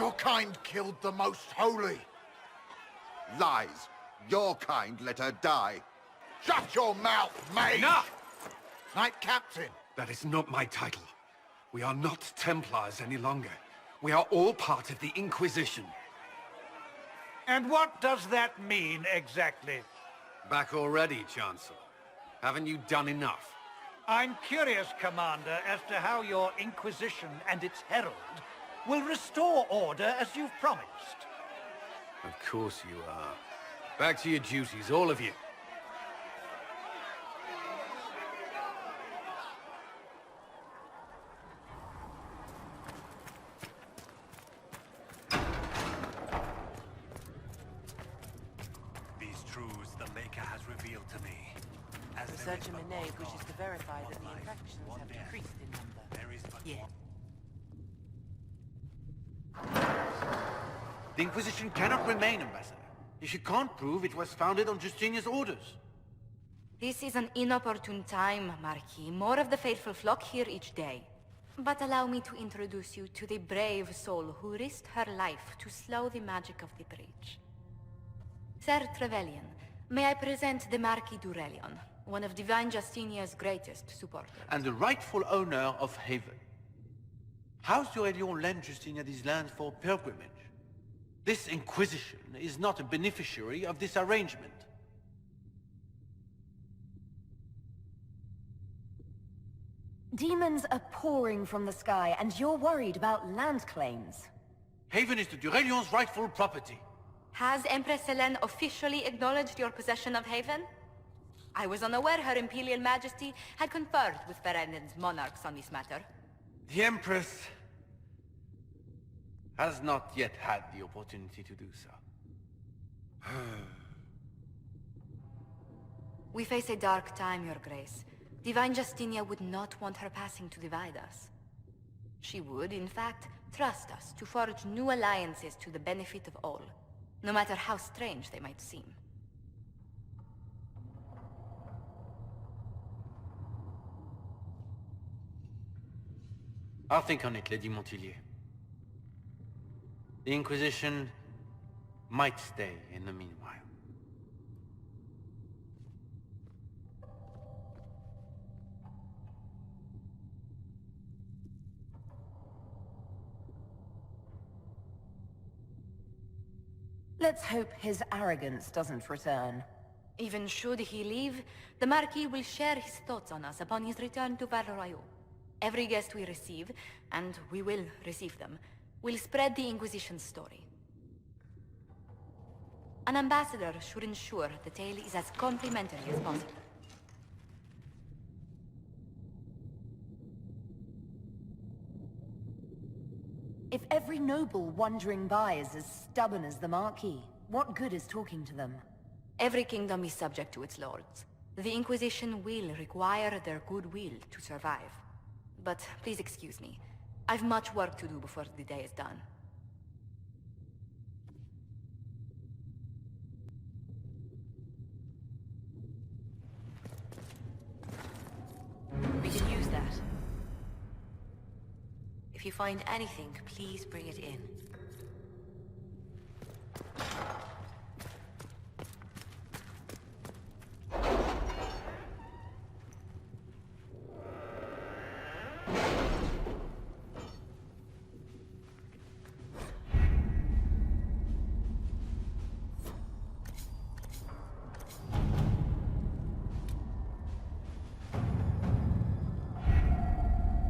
Your kind killed the most holy. Lies. Your kind let her die. Shut your mouth, mate! Enough! Knight Captain. That is not my title. We are not Templars any longer. We are all part of the Inquisition. And what does that mean, exactly? Back already, Chancellor. Haven't you done enough? I'm curious, Commander, as to how your Inquisition and its herald will restore order as you've promised. Of course you are. Back to your duties, all of you. These truths the Maker has revealed to me. As The there is Surgeon but Monet one wishes God, to verify one that the life, infections one have death. decreased in number. There is but Yeah. one. The Inquisition cannot remain, Ambassador, if you can't prove it was founded on Justinian's orders. This is an inopportune time, Marquis. More of the faithful flock here each day. But allow me to introduce you to the brave soul who risked her life to slow the magic of the breach. Sir Trevelyan, may I present the Marquis d'Aurelion, one of Divine Justinia's greatest supporters. And the rightful owner of Haven. House d'Aurelion lent Justinia these lands for pilgrimage. This Inquisition is not a beneficiary of this arrangement. Demons are pouring from the sky, and you're worried about land claims. Haven is the d'Aurelion's rightful property. Has Empress Selene officially acknowledged your possession of Haven? I was unaware Her Imperial Majesty had conferred with Ferelden's monarchs on this matter. The Empress has not yet had the opportunity to do so. We face a dark time, Your Grace. Divine Justinia would not want her passing to divide us. She would, in fact, trust us to forge new alliances to the benefit of all, no matter how strange they might seem. I'll think on it, Lady Montilyet. The Inquisition might stay in the meanwhile. Let's hope his arrogance doesn't return. Even should he leave, the Marquis will share his thoughts on us upon his return to Royeaux. Every guest we receive, and we will receive them, will spread the Inquisition's story. An ambassador should ensure the tale is as complimentary as possible. If every noble wandering by is as stubborn as the Marquis, what good is talking to them? Every kingdom is subject to its lords. The Inquisition will require their goodwill to survive. But please excuse me. I've much work to do before the day is done. We can use that. If you find anything, please bring it in.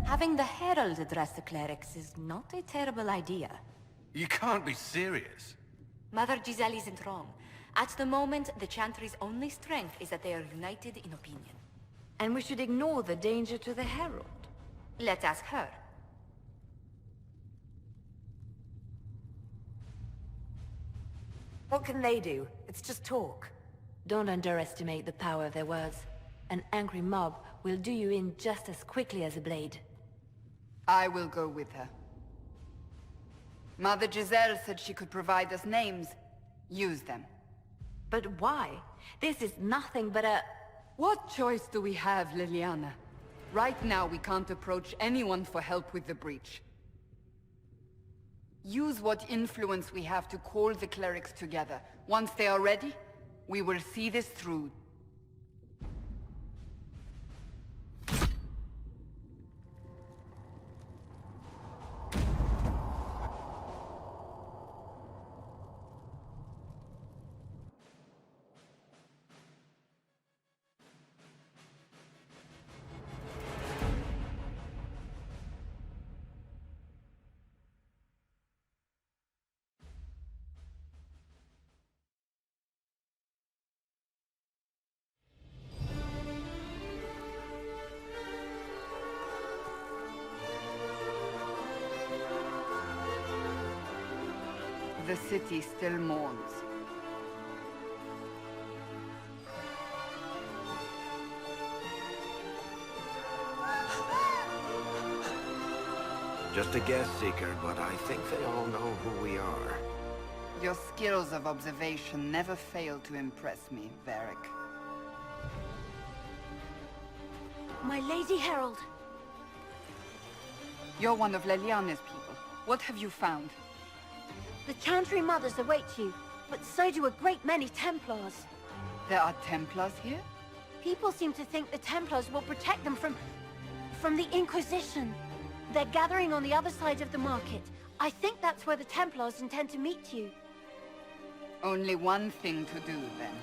Having the Herald address the clerics is not a terrible idea. You can't be serious. Mother Giselle isn't wrong. At the moment, the Chantry's only strength is that they are united in opinion. And we should ignore the danger to the Herald. Let's ask her. What can they do? It's just talk. Don't underestimate the power of their words. An angry mob will do you in just as quickly as a blade. I will go with her. Mother Giselle said she could provide us names. Use them. But why? This is nothing but a... What choice do we have, Liliana? Right now we can't approach anyone for help with the breach. Use what influence we have to call the clerics together. Once they are ready, we will see this through. The city still mourns. Just a guess, Seeker, but I think they all know who we are. Your skills of observation never fail to impress me, Varric. My Lady Herald. You're one of Leliane's people. What have you found? The Chantry Mothers await you, but so do a great many Templars. There are Templars here? People seem to think the Templars will protect them from the Inquisition. They're gathering on the other side of the market. I think that's where the Templars intend to meet you. Only one thing to do, then.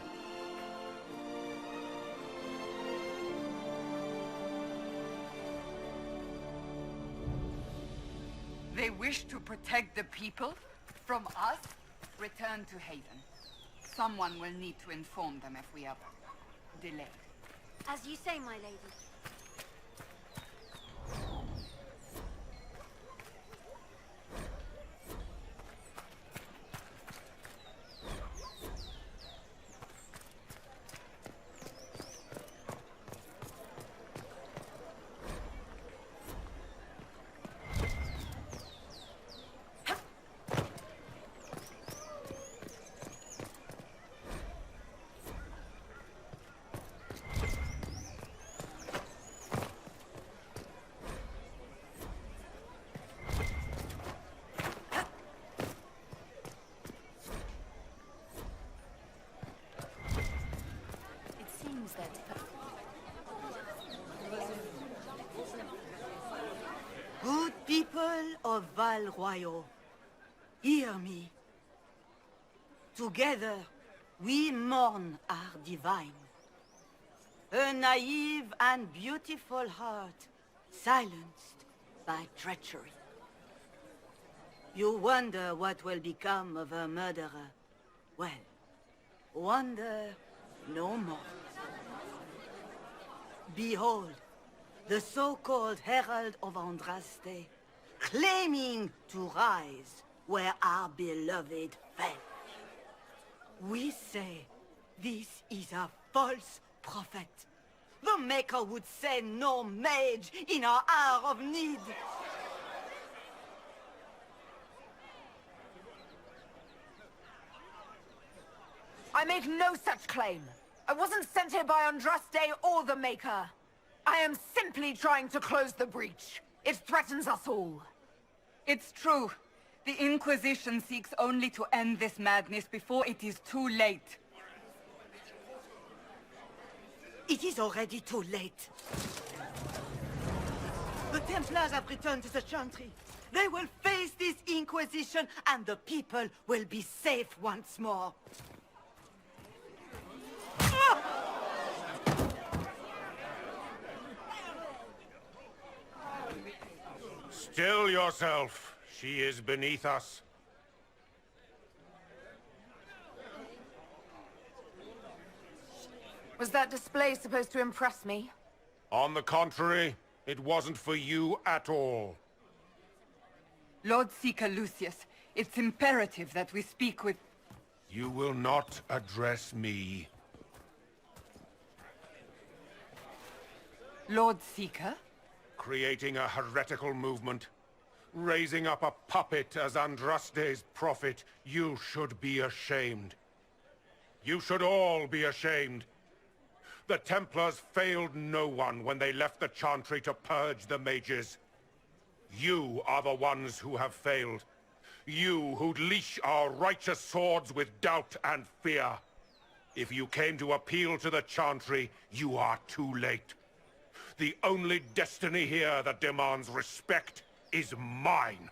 They wish to protect the people? From us? Return to Haven. Someone will need to inform them if we are delayed. As you say, my lady. Good people of Royeaux, hear me. Together, we mourn our divine. A naive and beautiful heart, silenced by treachery. You wonder what will become of a murderer. Well, wonder no more. Behold, the so-called Herald of Andraste, claiming to rise where our beloved fell. We say this is a false prophet. The Maker would send no mage in our hour of need. I make no such claim. I wasn't sent here by Andraste or the Maker. I am simply trying to close the breach. It threatens us all. It's true. The Inquisition seeks only to end this madness before it is too late. It is already too late. The Templars have returned to the Chantry. They will face this Inquisition, and the people will be safe once more. Still yourself. She is beneath us. Was that display supposed to impress me? On the contrary, it wasn't for you at all. Lord Seeker Lucius, it's imperative that we speak with... You will not address me. Lord Seeker? Creating a heretical movement. Raising up a puppet as Andraste's prophet. You should be ashamed. You should all be ashamed. The Templars failed no one when they left the Chantry to purge the mages. You are the ones who have failed. You who'd leash our righteous swords with doubt and fear. If you came to appeal to the Chantry, you are too late. The only destiny here that demands respect is mine.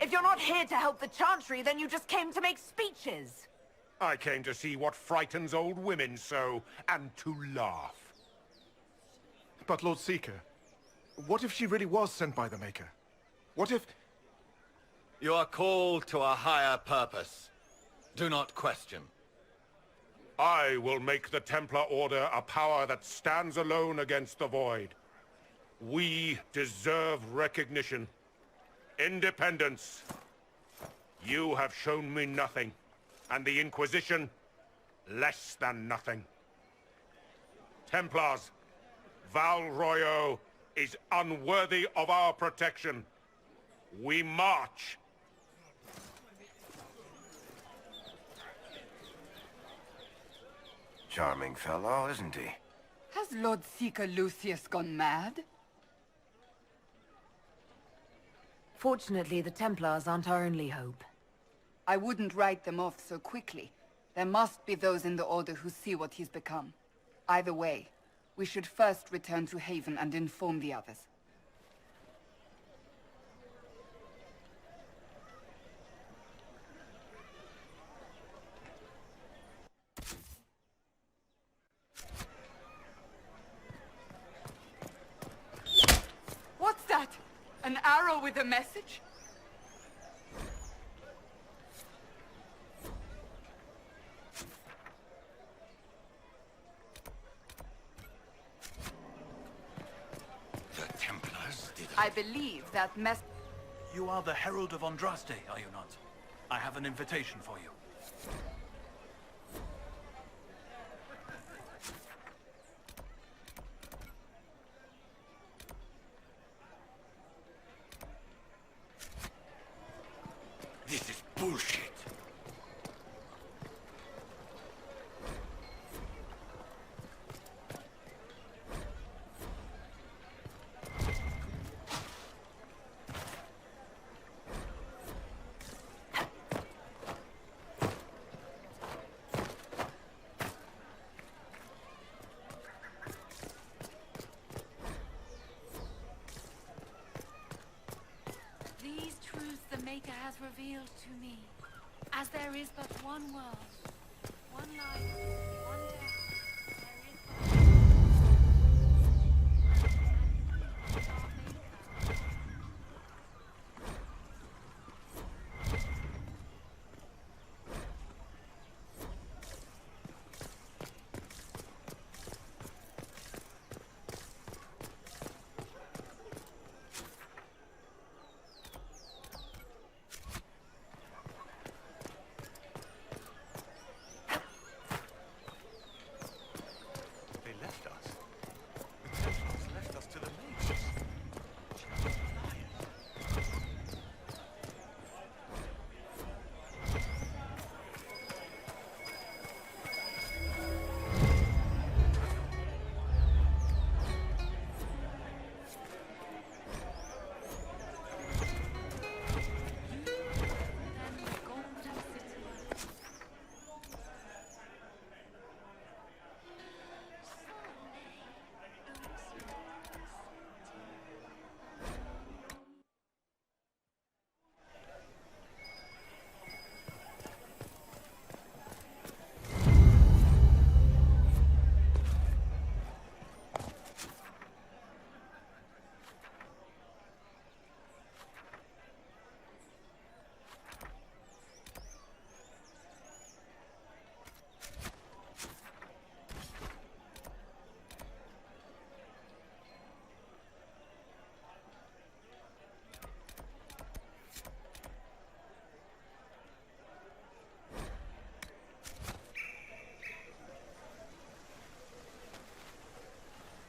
If you're not here to help the Chantry, then you just came to make speeches. I came to see what frightens old women so, and to laugh. But Lord Seeker, what if she really was sent by the Maker? What if... You are called to a higher purpose. Do not question. I will make the Templar Order a power that stands alone against the Void. We deserve recognition. Independence. You have shown me nothing, and the Inquisition, less than nothing. Templars, Val Royeaux is unworthy of our protection. We march. Charming fellow, isn't he? Has Lord Seeker Lucius gone mad? Fortunately, the Templars aren't our only hope. I wouldn't write them off so quickly. There must be those in the Order who see what he's become. Either way, we should first return to Haven and inform the others. What's that? An arrow with a message? The Templars did... I believe that You are the Herald of Andraste, are you not? I have an invitation for you. This is bullshit. These truths the Maker has revealed to me. As there is but one world, one life, one death, there is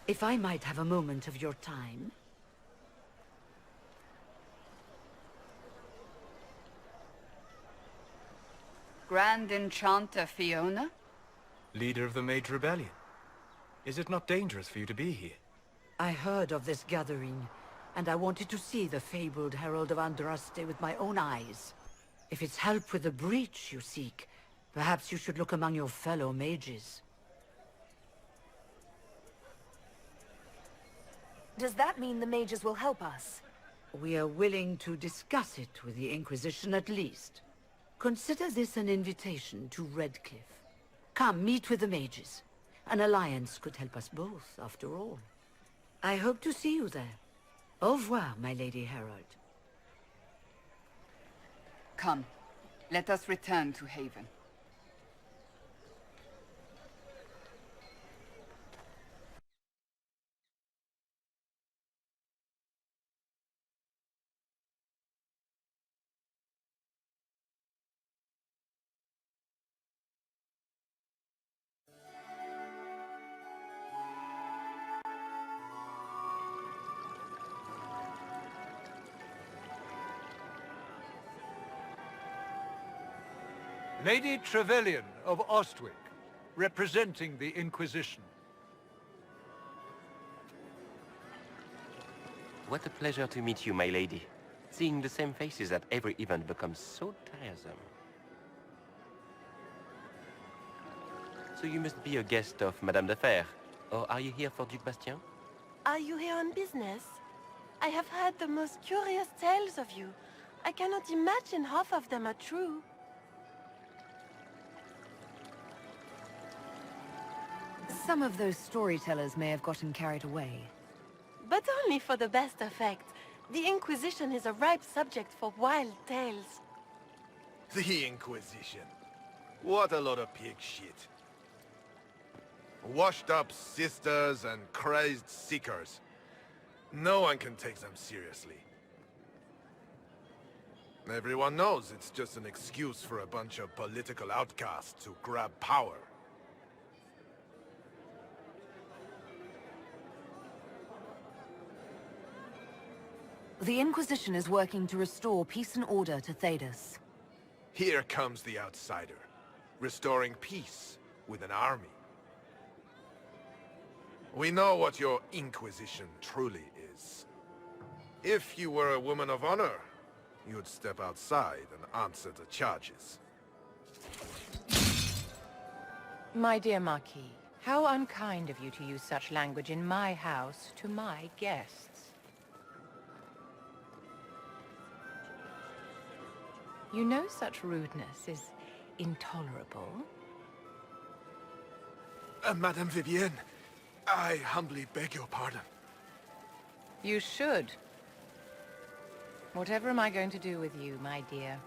If I might have a moment of your time. Grand Enchanter Fiona? Leader of the Mage Rebellion. Is it not dangerous for you to be here? I heard of this gathering, and I wanted to see the fabled Herald of Andraste with my own eyes. If it's help with the breach you seek, perhaps you should look among your fellow mages. Does that mean the mages will help us? We are willing to discuss it with the Inquisition at least. Consider this an invitation to Redcliffe. Come, meet with the mages. An alliance could help us both, after all. I hope to see you there. Au revoir, my Lady Herald. Come, let us return to Haven. Lady Trevelyan of Ostwick, representing the Inquisition. What a pleasure to meet you, my lady. Seeing the same faces at every event becomes so tiresome. So you must be a guest of Madame de Fer, or are you here for Duc Bastien? Are you here on business? I have heard the most curious tales of you. I cannot imagine half of them are true. Some of those storytellers may have gotten carried away. But only for the best effect. The Inquisition is a ripe subject for wild tales. The Inquisition. What a lot of pig shit. Washed-up sisters and crazed seekers. No one can take them seriously. Everyone knows it's just an excuse for a bunch of political outcasts to grab power. The Inquisition is working to restore peace and order to Thedas. Here comes the outsider, restoring peace with an army. We know what your Inquisition truly is. If you were a woman of honor, you'd step outside and answer the charges. My dear Marquis, how unkind of you to use such language in my house to my guests. You know such rudeness is intolerable. Madame Vivienne, I humbly beg your pardon. You should. Whatever am I going to do with you, my dear?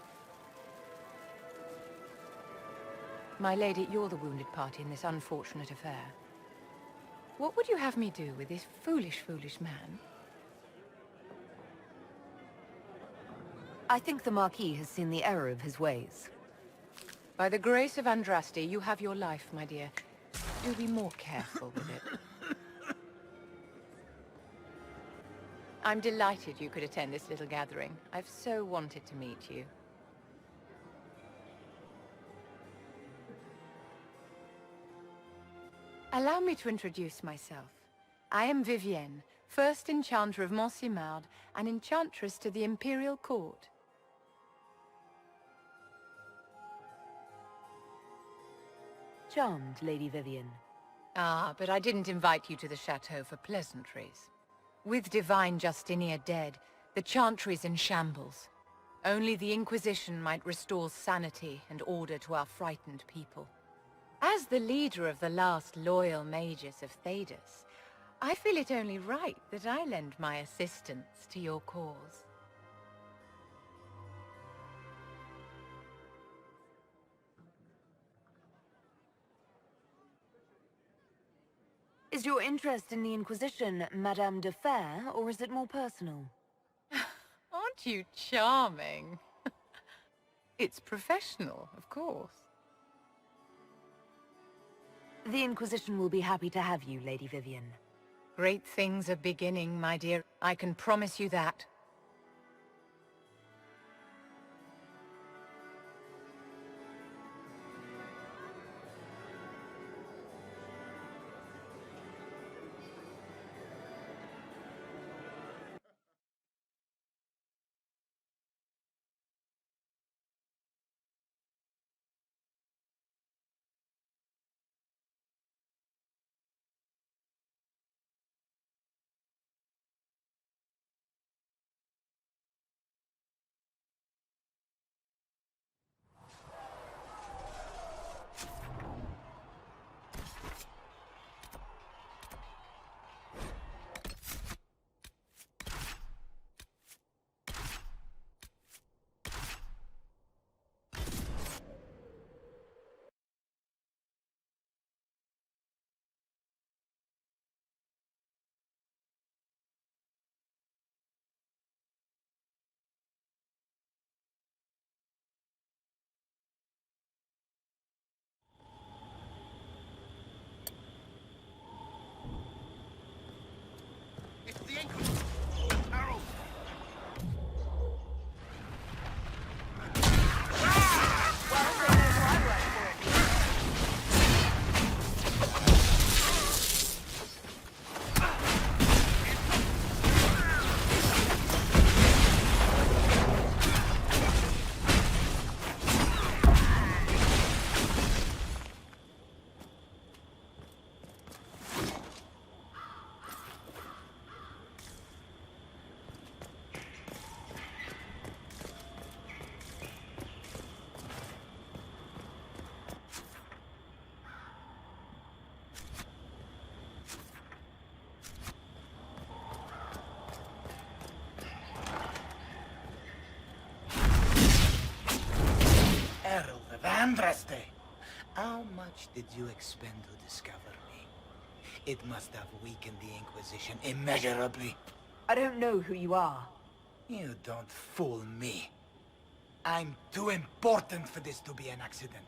My lady, you're the wounded party in this unfortunate affair. What would you have me do with this foolish, foolish man? I think the Marquis has seen the error of his ways. By the grace of Andraste, you have your life, my dear. Do be more careful with it. I'm delighted you could attend this little gathering. I've so wanted to meet you. Allow me to introduce myself. I am Vivienne, first Enchanter of Montsimard and Enchantress to the Imperial Court. Charmed, Lady Vivienne. Ah, but I didn't invite you to the chateau for pleasantries. With Divine Justinia dead, the Chantry's in shambles. Only the Inquisition might restore sanity and order to our frightened people. As the leader of the last loyal mages of Thedas, I feel it only right that I lend my assistance to your cause. Is your interest in the Inquisition Madame de Fer, or is it more personal? Aren't you charming? It's professional, of course. The Inquisition will be happy to have you, Lady Vivienne. Great things are beginning, my dear. I can promise you that. of Andraste. How much did you expend to discover me? It must have weakened the Inquisition immeasurably. I don't know who you are. You don't fool me. I'm too important for this to be an accident.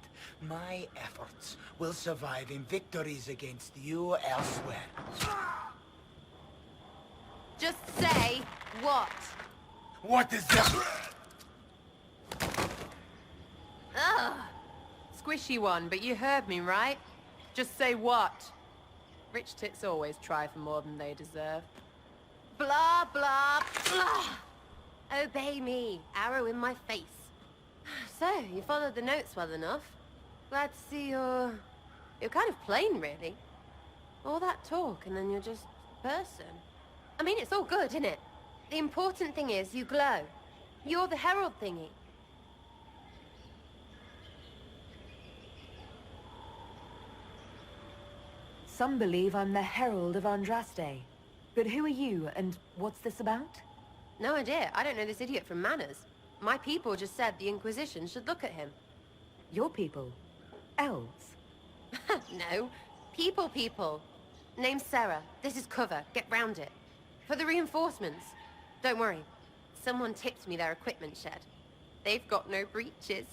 My efforts will survive in victories against you elsewhere. Just say what? What is that? Ugh! Squishy one, but you heard me, right? Just say what? Rich tits always try for more than they deserve. Blah, blah, blah. Obey me. Arrow in my face. So, you followed the notes well enough. Glad to see you're kind of plain, really. All that talk, and then you're just a person. I mean, it's all good, isn't it? The important thing is you glow. You're the herald thingy. Some believe I'm the Herald of Andraste. But who are you, and what's this about? No idea. I don't know this idiot from Manners. My people just said the Inquisition should look at him. Your people? Elves? No. People. Name's Sera. This is cover. Get round it. For the reinforcements. Don't worry. Someone tipped me their equipment shed. They've got no breaches.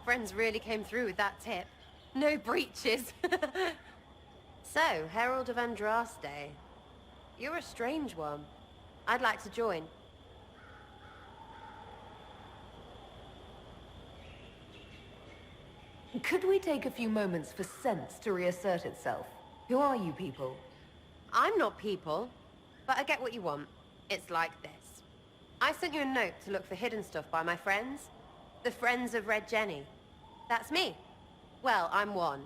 Friends really came through with that tip. No breaches. So, Herald of Andraste. You're a strange one. I'd like to join. Could we take a few moments for sense to reassert itself? Who are you people? I'm not people, but I get what you want. It's like this. I sent you a note to look for hidden stuff by my friends. The Friends of Red Jenny. That's me. Well, I'm one.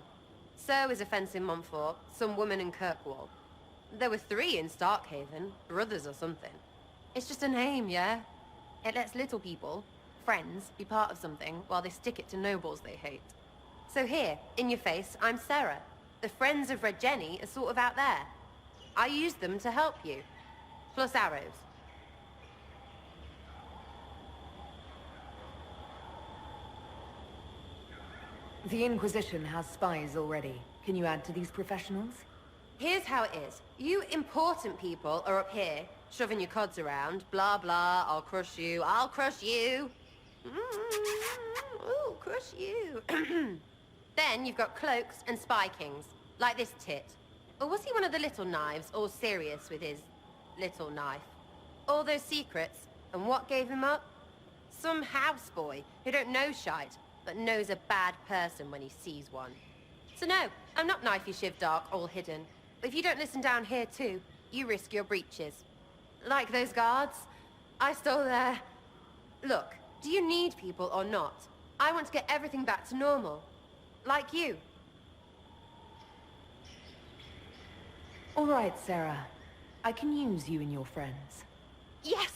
So is a fence in Montfort, some woman in Kirkwall. There were 3 in Starkhaven, brothers or something. It's just a name, yeah? It lets little people, friends, be part of something while they stick it to nobles they hate. So here, in your face, I'm Sera. The Friends of Red Jenny are sort of out there. I used them to help you. Plus arrows. The Inquisition has spies already. Can you add to these professionals? Here's how it is. You important people are up here, shoving your cods around. Blah, blah, I'll crush you, I'll crush you. Ooh, crush you. Then you've got cloaks and spy kings, like this tit. Or was he one of the little knives, all serious with his little knife? All those secrets, and what gave him up? Some houseboy who don't know shite, but knows a bad person when he sees one. So no, I'm not knifey shiv dark, all hidden. But if you don't listen down here too, you risk your breeches. Like those guards, I stole their... Look, do you need people or not? I want to get everything back to normal. Like you. All right, Sera. I can use you and your friends. Yes!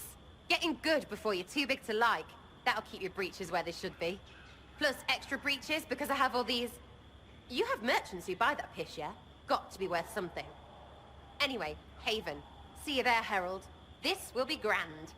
Getting good before you're too big to like. That'll keep your breeches where they should be. Plus extra breeches because I have all these... You have merchants who buy that piss, yeah? Got to be worth something. Anyway, Haven. See you there, Herald. This will be grand.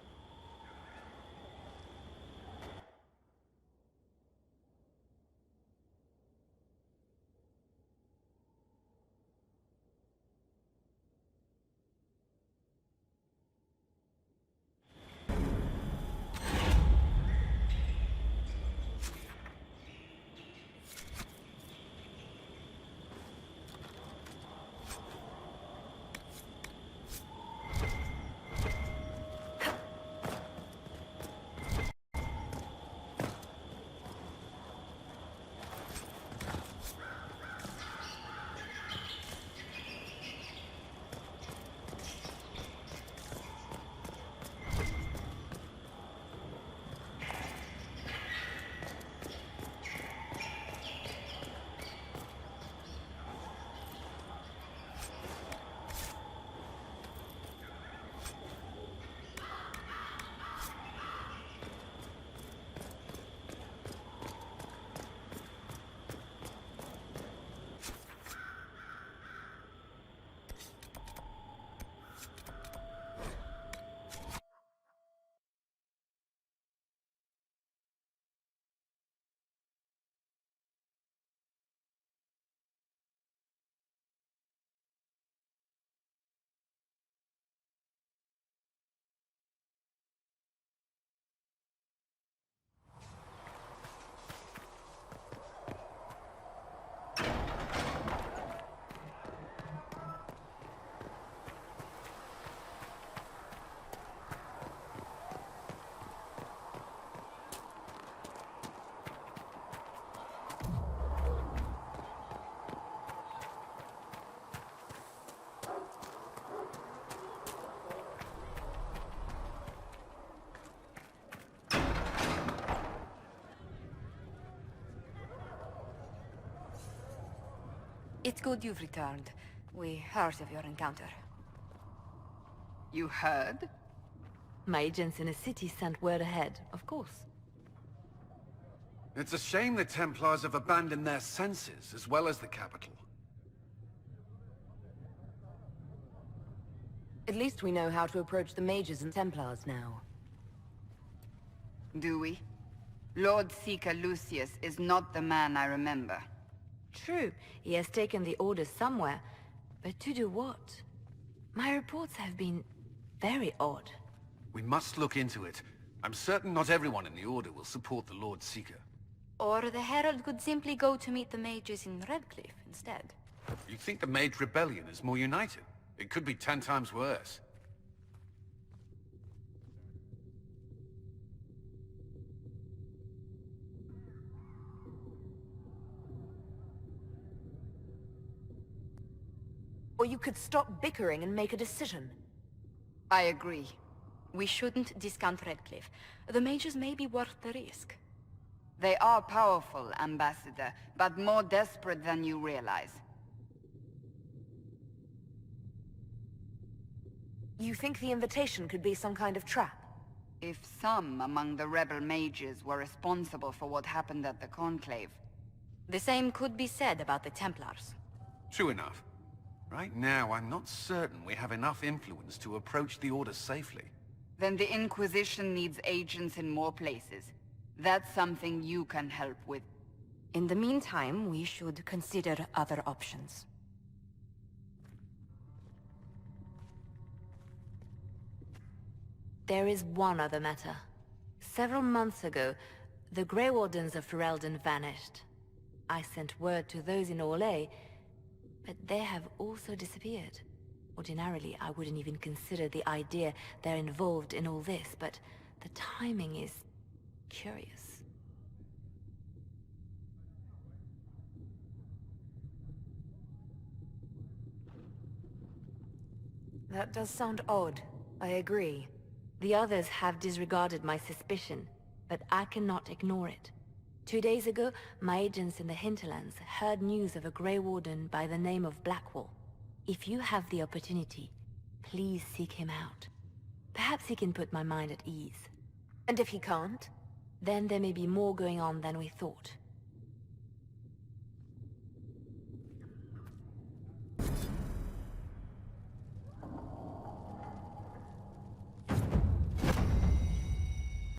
it's good you've returned. We heard of your encounter. You heard? My agents in the city sent word ahead, of course. It's a shame the Templars have abandoned their senses, as well as the capital. At least we know how to approach the mages and Templars now. Do we? Lord Seeker Lucius is not the man I remember. True, he has taken the Order somewhere, but to do what? My reports have been very odd. We must look into it. I'm certain not everyone in the Order will support the Lord Seeker. Or the Herald could simply go to meet the mages in Redcliffe instead. You think the Mage Rebellion is more united? It could be 10 times worse. Or you could stop bickering and make a decision. I agree. We shouldn't discount Redcliffe. The mages may be worth the risk. They are powerful, Ambassador, but more desperate than you realize. You think the invitation could be some kind of trap? If some among the rebel mages were responsible for what happened at the Conclave. The same could be said about the Templars. True enough. Right now, I'm not certain we have enough influence to approach the Order safely. Then the Inquisition needs agents in more places. That's something you can help with. In the meantime, we should consider other options. There is one other matter. Several months ago, the Grey Wardens of Ferelden vanished. I sent word to those in Royeaux, but they have also disappeared. Ordinarily, I wouldn't even consider the idea they're involved in all this, but the timing is curious. That does sound odd. I agree. The others have disregarded my suspicion, but I cannot ignore it. 2 days ago, my agents in the hinterlands heard news of a Grey Warden by the name of Blackwall. If you have the opportunity, please seek him out. Perhaps he can put my mind at ease. And if he can't? Then there may be more going on than we thought.